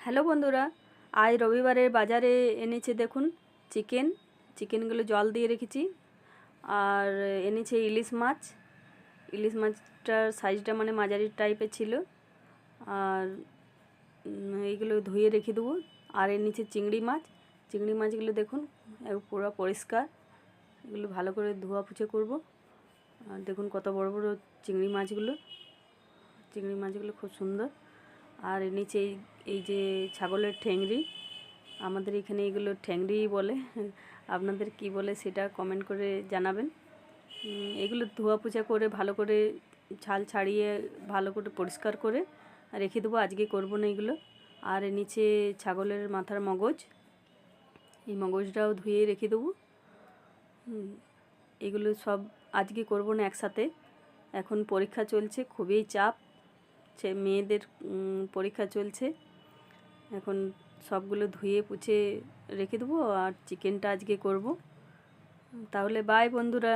Hello বন্ধুরা, আজ রবিবারের বাজারে এনেছে দেখুন চিকেনগুলো জল দিয়ে রেখেছি। আর এনেছে ইলিশ মাছটার সাইজটা মানে মাঝারি টাইপের ছিল। আর এইগুলো ধুয়ে রেখে দেবো। আর এনেছে চিংড়ি মাছগুলো দেখুন পুরো পরিষ্কার। এগুলো ভালো করে ধোয়া পুছে করব। আর দেখুন কত বড় বড় চিংড়ি মাছগুলো খুব সুন্দর। আর নিচে এই যে ছাগলের ঠ্যাংরি, আমাদের এখানে এগুলো ঠ্যাংরি বলে, আপনাদের কি বলে সেটা কমেন্ট করে জানাবেন। এগুলো ধোয়া পোছা করে ভালো করে ছাল ছাড়িয়ে ভালো করে পরিষ্কার করে রেখে দেবো, আজকে করব না এগুলো। আর নিচে ছাগলের মাথার মগজ, এই মগজটাও ধুয়ে রেখে দেবো। এগুলো সব আজকে করব না একসাথে। এখন পরীক্ষা চলছে, খুবই চাপ, মেয়েদের পরীক্ষা চলছে। এখন সবগুলো ধুয়ে পুছে রেখে দেবো আর চিকেনটা আজকে করব। তাহলে বাই বন্ধুরা।